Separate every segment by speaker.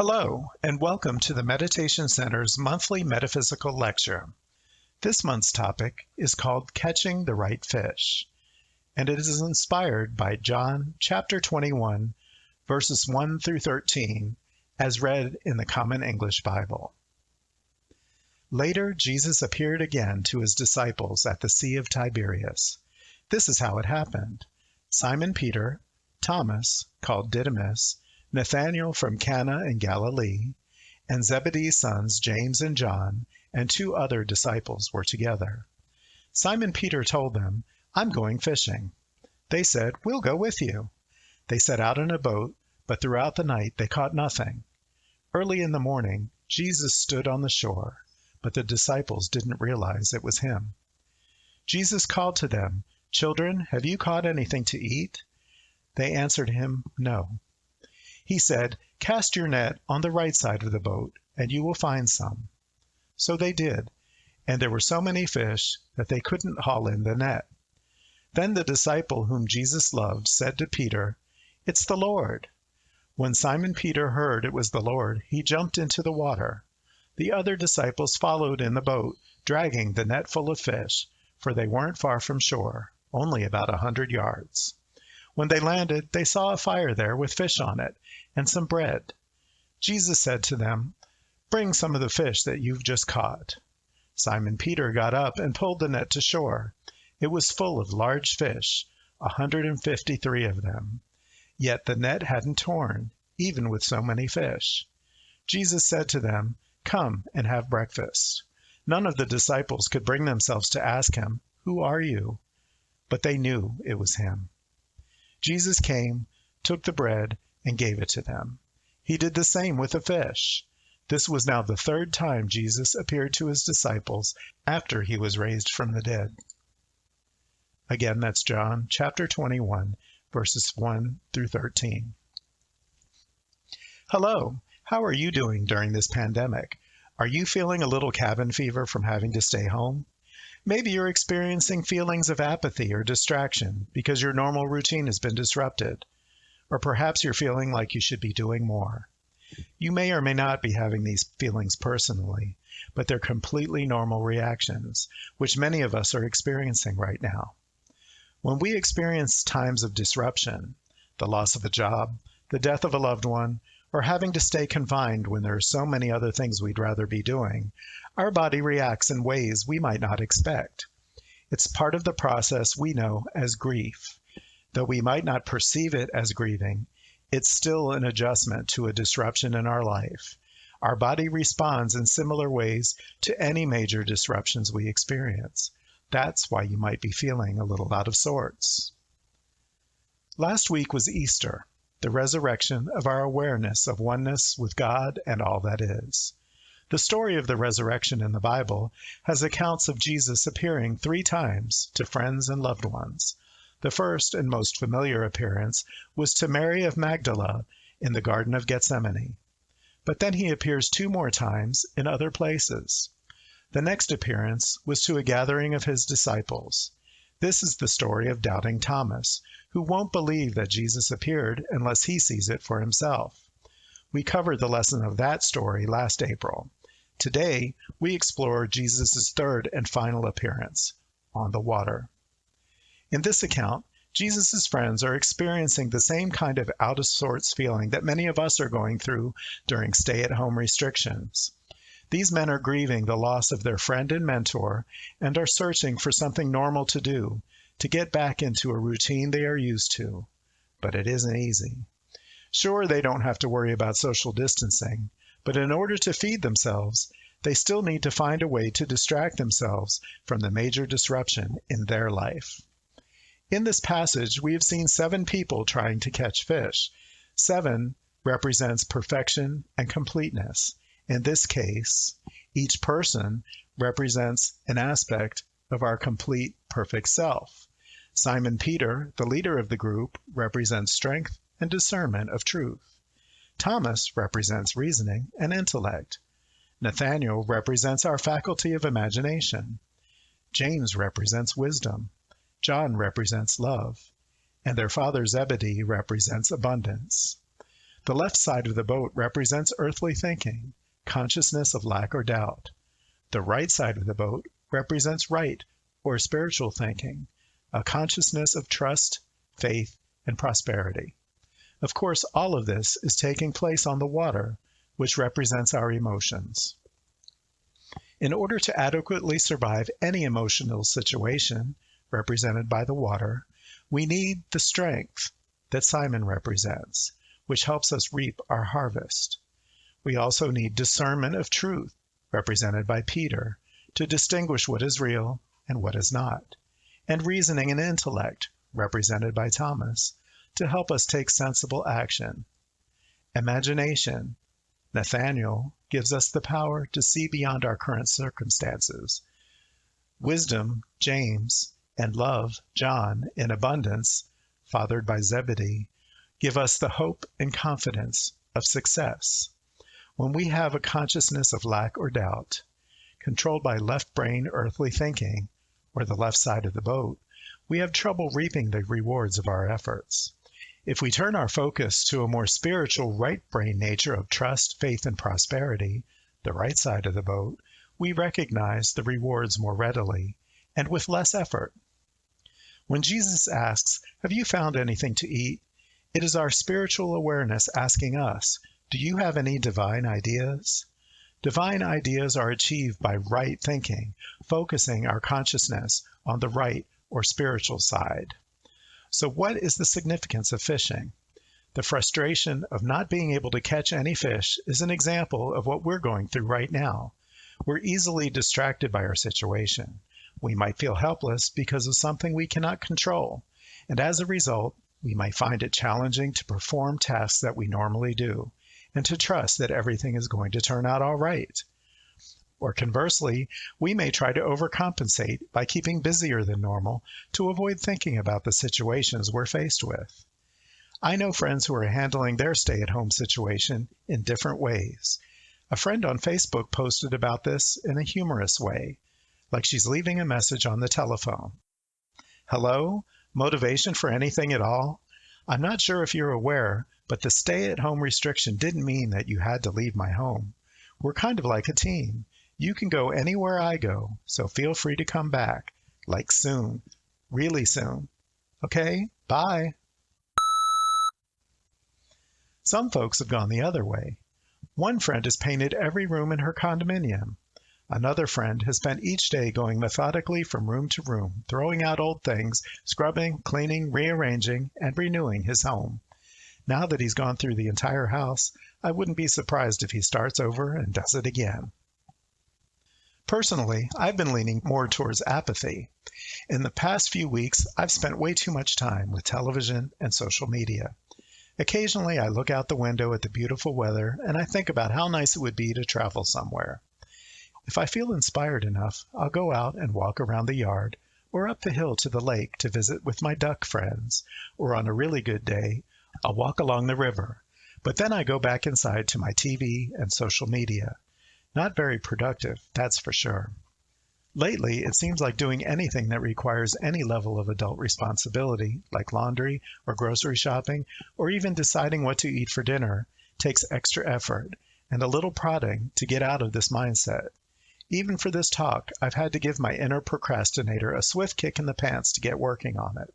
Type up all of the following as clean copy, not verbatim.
Speaker 1: Hello, and welcome to the Meditation Center's monthly metaphysical lecture. This month's topic is called Catching the Right Fish, and it is inspired by John chapter 21, verses 1 through 13, as read in the Common English Bible. Later, Jesus appeared again to his disciples at the Sea of Tiberias. This is how it happened. Simon Peter, Thomas, called Didymus, Nathanael from Cana in Galilee, and Zebedee's sons James and John, and two other disciples were together. Simon Peter told them, "I'm going fishing." They said, "We'll go with you." They set out in a boat, but throughout the night they caught nothing. Early in the morning, Jesus stood on the shore, but the disciples didn't realize it was him. Jesus called to them, "Children, have you caught anything to eat?" They answered him, "No." He said, "Cast your net on the right side of the boat, and you will find some." So they did, and there were so many fish that they couldn't haul in the net. Then the disciple whom Jesus loved said to Peter, "It's the Lord." When Simon Peter heard it was the Lord, he jumped into the water. The other disciples followed in the boat, dragging the net full of fish, for they weren't far from shore, only about 100 yards. When they landed, they saw a fire there with fish on it and some bread. Jesus said to them, "Bring some of the fish that you've just caught." Simon Peter got up and pulled the net to shore. It was full of large fish, 153 of them. Yet the net hadn't torn, even with so many fish. Jesus said to them, "Come and have breakfast." None of the disciples could bring themselves to ask him, "Who are you?" But they knew it was him. Jesus came, took the bread, and gave it to them. He did the same with the fish. This was now the third time Jesus appeared to his disciples after he was raised from the dead. Again, that's John chapter 21, verses 1 through 13. Hello, how are you doing during this pandemic? Are you feeling a little cabin fever from having to stay home? Maybe you're experiencing feelings of apathy or distraction because your normal routine has been disrupted. Or perhaps you're feeling like you should be doing more. You may or may not be having these feelings personally, but they're completely normal reactions, which many of us are experiencing right now. When we experience times of disruption, the loss of a job, the death of a loved one, or having to stay confined when there are so many other things we'd rather be doing, our body reacts in ways we might not expect. It's part of the process we know as grief. Though we might not perceive it as grieving, it's still an adjustment to a disruption in our life. Our body responds in similar ways to any major disruptions we experience. That's why you might be feeling a little out of sorts. Last week was Easter, the resurrection of our awareness of oneness with God and all that is. The story of the resurrection in the Bible has accounts of Jesus appearing 3 times to friends and loved ones. The first and most familiar appearance was to Mary of Magdala in the Garden of Gethsemane. But then he appears 2 more times in other places. The next appearance was to a gathering of his disciples. This is the story of doubting Thomas, who won't believe that Jesus appeared unless he sees it for himself. We covered the lesson of that story last April. Today, we explore Jesus' third and final appearance, on the water. In this account, Jesus' friends are experiencing the same kind of out-of-sorts feeling that many of us are going through during stay-at-home restrictions. These men are grieving the loss of their friend and mentor and are searching for something normal to do, to get back into a routine they are used to. But it isn't easy. Sure, they don't have to worry about social distancing, but in order to feed themselves, they still need to find a way to distract themselves from the major disruption in their life. In this passage, we have seen 7 people trying to catch fish. 7 represents perfection and completeness. In this case, each person represents an aspect of our complete, perfect self. Simon Peter, the leader of the group, represents strength and discernment of truth. Thomas represents reasoning and intellect. Nathanael represents our faculty of imagination. James represents wisdom. John represents love. And their father Zebedee represents abundance. The left side of the boat represents earthly thinking, consciousness of lack or doubt. The right side of the boat represents right or spiritual thinking, a consciousness of trust, faith, and prosperity. Of course, all of this is taking place on the water, which represents our emotions. In order to adequately survive any emotional situation, represented by the water, we need the strength that Simon represents, which helps us reap our harvest. We also need discernment of truth, represented by Peter, to distinguish what is real and what is not, and reasoning and intellect, represented by Thomas, to help us take sensible action. Imagination, Nathaniel, gives us the power to see beyond our current circumstances. Wisdom, James, and love, John, in abundance, fathered by Zebedee, give us the hope and confidence of success. When we have a consciousness of lack or doubt, controlled by left brain earthly thinking, or the left side of the boat, we have trouble reaping the rewards of our efforts. If we turn our focus to a more spiritual right brain nature of trust, faith, and prosperity, the right side of the boat, we recognize the rewards more readily and with less effort. When Jesus asks, "Have you found anything to eat?" it is our spiritual awareness asking us, "Do you have any divine ideas?" Divine ideas are achieved by right thinking, focusing our consciousness on the right or spiritual side. So what is the significance of fishing? The frustration of not being able to catch any fish is an example of what we're going through right now. We're easily distracted by our situation. We might feel helpless because of something we cannot control, and as a result, we might find it challenging to perform tasks that we normally do, and to trust that everything is going to turn out all right. Or conversely, we may try to overcompensate by keeping busier than normal to avoid thinking about the situations we're faced with. I know friends who are handling their stay-at-home situation in different ways. A friend on Facebook posted about this in a humorous way, like she's leaving a message on the telephone. "Hello? Motivation for anything at all? I'm not sure if you're aware, but the stay-at-home restriction didn't mean that you had to leave my home. We're kind of like a team. You can go anywhere I go, so feel free to come back. Like soon. Really soon. Okay? Bye." Some folks have gone the other way. One friend has painted every room in her condominium. Another friend has spent each day going methodically from room to room, throwing out old things, scrubbing, cleaning, rearranging, and renewing his home. Now that he's gone through the entire house, I wouldn't be surprised if he starts over and does it again. Personally, I've been leaning more towards apathy. In the past few weeks, I've spent way too much time with television and social media. Occasionally, I look out the window at the beautiful weather and I think about how nice it would be to travel somewhere. If I feel inspired enough, I'll go out and walk around the yard or up the hill to the lake to visit with my duck friends, or on a really good day, I'll walk along the river. But then I go back inside to my TV and social media. Not very productive, that's for sure. Lately, it seems like doing anything that requires any level of adult responsibility, like laundry or grocery shopping, or even deciding what to eat for dinner, takes extra effort and a little prodding to get out of this mindset. Even for this talk, I've had to give my inner procrastinator a swift kick in the pants to get working on it.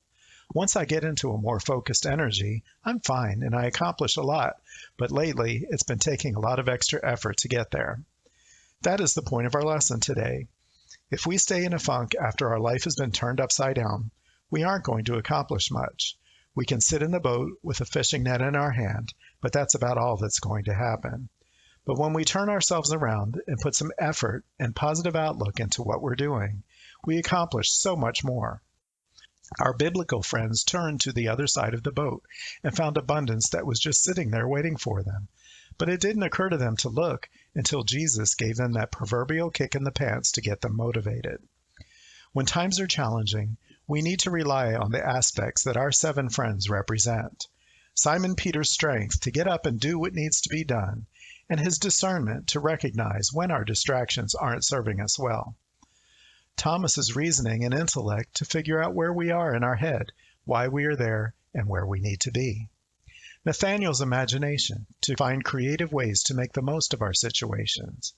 Speaker 1: Once I get into a more focused energy, I'm fine and I accomplish a lot, but lately it's been taking a lot of extra effort to get there. That is the point of our lesson today. If we stay in a funk after our life has been turned upside down, we aren't going to accomplish much. We can sit in the boat with a fishing net in our hand, but that's about all that's going to happen. But when we turn ourselves around and put some effort and positive outlook into what we're doing, we accomplish so much more. Our biblical friends turned to the other side of the boat and found abundance that was just sitting there waiting for them. But it didn't occur to them to look until Jesus gave them that proverbial kick in the pants to get them motivated. When times are challenging, we need to rely on the aspects that our 7 friends represent. Simon Peter's strength to get up and do what needs to be done, and his discernment to recognize when our distractions aren't serving us well. Thomas's reasoning and intellect to figure out where we are in our head, why we are there, and where we need to be. Nathaniel's imagination to find creative ways to make the most of our situations.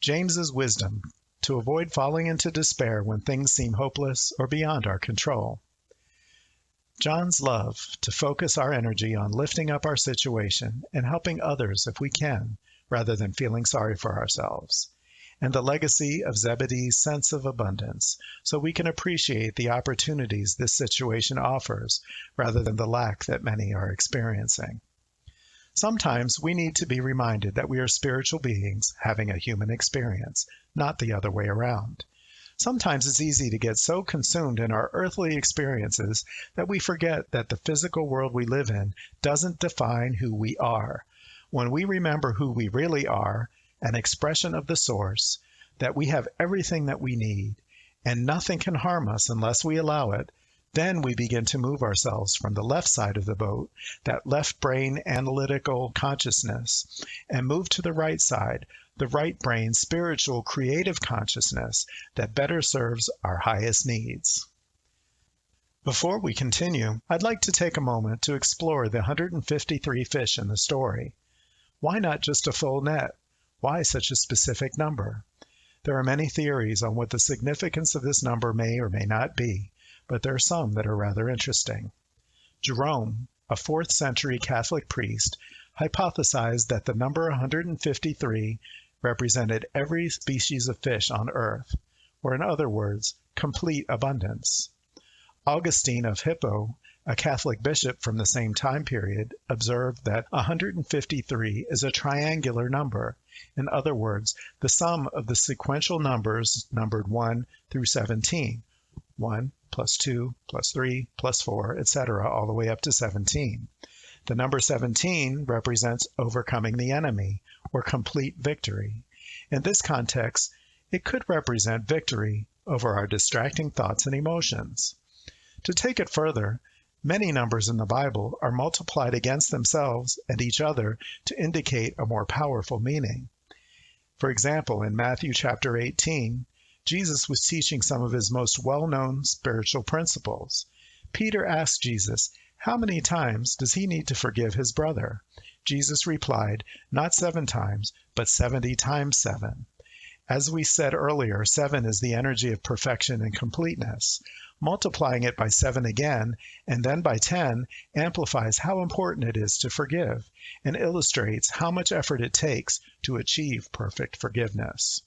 Speaker 1: James's wisdom to avoid falling into despair when things seem hopeless or beyond our control. John's love to focus our energy on lifting up our situation and helping others if we can, rather than feeling sorry for ourselves. And the legacy of Zebedee's sense of abundance, so we can appreciate the opportunities this situation offers, rather than the lack that many are experiencing. Sometimes we need to be reminded that we are spiritual beings having a human experience, not the other way around. Sometimes it's easy to get so consumed in our earthly experiences that we forget that the physical world we live in doesn't define who we are. When we remember who we really are, an expression of the source, that we have everything that we need, and nothing can harm us unless we allow it, then we begin to move ourselves from the left side of the boat, that left brain analytical consciousness, and move to the right side, the right brain spiritual creative consciousness that better serves our highest needs. Before we continue, I'd like to take a moment to explore the 153 fish in the story. Why not just a full net? Why such a specific number? There are many theories on what the significance of this number may or may not be, but there are some that are rather interesting. Jerome, a 4th century Catholic priest, hypothesized that the number 153 represented every species of fish on earth, or in other words, complete abundance. Augustine of Hippo, a Catholic bishop from the same time period, observed that 153 is a triangular number. In other words, the sum of the sequential numbers numbered 1 through 17, 1 plus 2 plus 3 plus 4, etc., all the way up to 17. The number 17 represents overcoming the enemy, or complete victory. In this context, it could represent victory over our distracting thoughts and emotions. To take it further, many numbers in the Bible are multiplied against themselves and each other to indicate a more powerful meaning. For example, in Matthew chapter 18, Jesus was teaching some of his most well-known spiritual principles. Peter asked Jesus, how many times does he need to forgive his brother? Jesus replied, not 7 times, but 70 times 7. As we said earlier, 7 is the energy of perfection and completeness. Multiplying it by 7 again, and then by 10, amplifies how important it is to forgive, and illustrates how much effort it takes to achieve perfect forgiveness.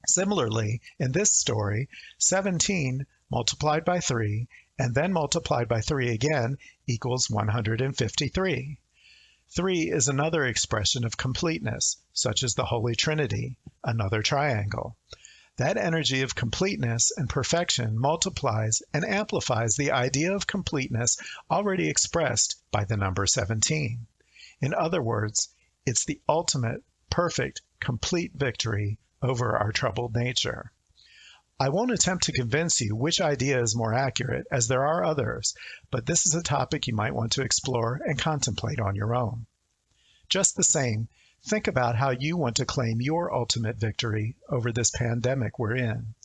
Speaker 1: Similarly, in this story, 17 multiplied by 3, and then multiplied by 3 again, equals 153. 3 is another expression of completeness, such as the Holy Trinity, another triangle. That energy of completeness and perfection multiplies and amplifies the idea of completeness already expressed by the number 17. In other words, it's the ultimate, perfect, complete victory over our troubled nature. I won't attempt to convince you which idea is more accurate, as there are others, but this is a topic you might want to explore and contemplate on your own. Just the same, think about how you want to claim your ultimate victory over this pandemic we're in.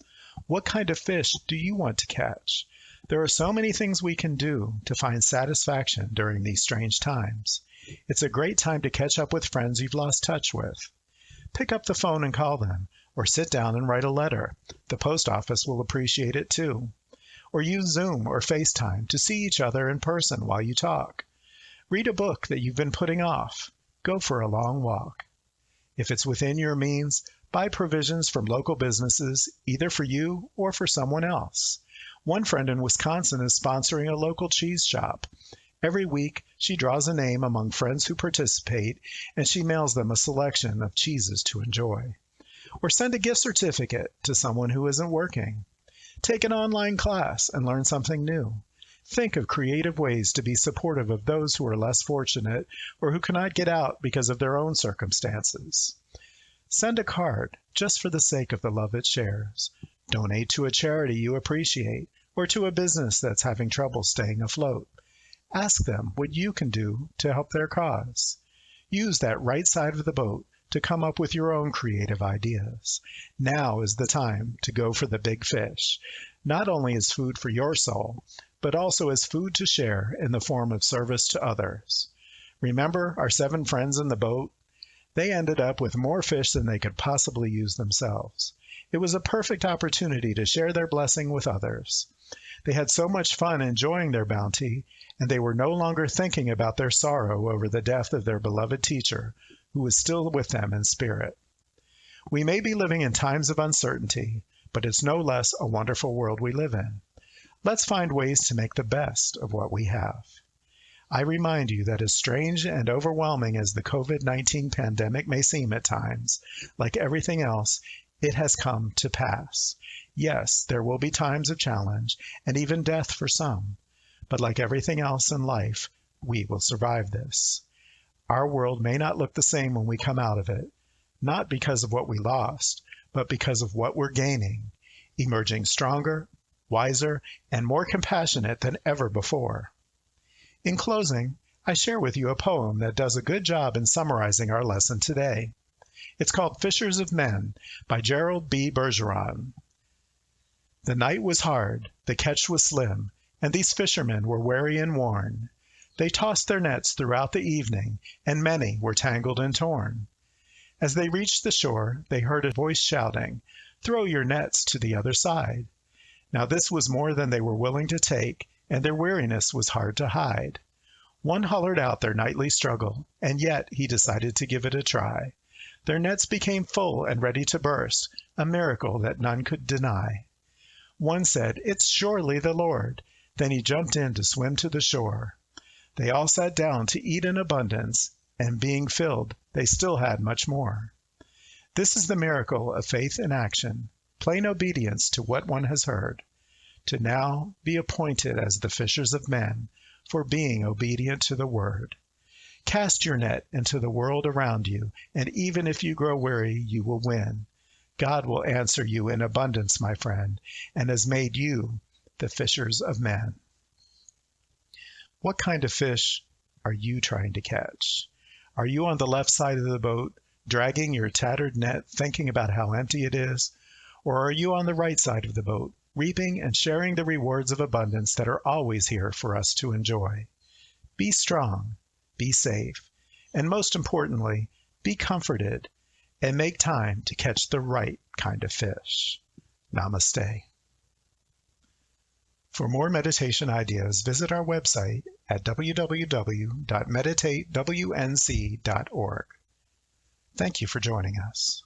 Speaker 1: What kind of fish do you want to catch? There are so many things we can do to find satisfaction during these strange times. It's a great time to catch up with friends you've lost touch with. Pick up the phone and call them, or sit down and write a letter. The post office will appreciate it too. Or use Zoom or FaceTime to see each other in person while you talk. Read a book that you've been putting off. Go for a long walk. If it's within your means, buy provisions from local businesses, either for you or for someone else. One friend in Wisconsin is sponsoring a local cheese shop. Every week, she draws a name among friends who participate, and she mails them a selection of cheeses to enjoy. Or send a gift certificate to someone who isn't working. Take an online class and learn something new. Think of creative ways to be supportive of those who are less fortunate or who cannot get out because of their own circumstances. Send a card just for the sake of the love it shares. Donate to a charity you appreciate or to a business that's having trouble staying afloat. Ask them what you can do to help their cause. Use that right side of the boat to come up with your own creative ideas. Now is the time to go for the big fish, not only as food for your soul, but also as food to share in the form of service to others. Remember our 7 friends in the boat? They ended up with more fish than they could possibly use themselves. It was a perfect opportunity to share their blessing with others. They had so much fun enjoying their bounty, and they were no longer thinking about their sorrow over the death of their beloved teacher, who was still with them in spirit. We may be living in times of uncertainty, but it's no less a wonderful world we live in. Let's find ways to make the best of what we have. I remind you that as strange and overwhelming as the COVID-19 pandemic may seem at times, like everything else, it has come to pass. Yes, there will be times of challenge and even death for some, but like everything else in life, we will survive this. Our world may not look the same when we come out of it, not because of what we lost, but because of what we're gaining, emerging stronger, wiser, and more compassionate than ever before. In closing, I share with you a poem that does a good job in summarizing our lesson today. It's called Fishers of Men by Gerald B. Bergeron. The night was hard, the catch was slim, and these fishermen were weary and worn. They tossed their nets throughout the evening, and many were tangled and torn. As they reached the shore, they heard a voice shouting, "Throw your nets to the other side." Now this was more than they were willing to take, and their weariness was hard to hide. One hollered out their nightly struggle, and yet he decided to give it a try. Their nets became full and ready to burst, a miracle that none could deny. One said, "It's surely the Lord." Then he jumped in to swim to the shore. They all sat down to eat in abundance, and being filled, they still had much more. This is the miracle of faith in action, plain obedience to what one has heard, to now be appointed as the fishers of men, for being obedient to the word. Cast your net into the world around you, and even if you grow weary, you will win. God will answer you in abundance, my friend, and has made you the fishers of men. What kind of fish are you trying to catch? Are you on the left side of the boat, dragging your tattered net, thinking about how empty it is? Or are you on the right side of the boat, reaping and sharing the rewards of abundance that are always here for us to enjoy? Be strong, be safe, and most importantly, be comforted, and make time to catch the right kind of fish. Namaste. For more meditation ideas, visit our website at www.meditatewnc.org. Thank you for joining us.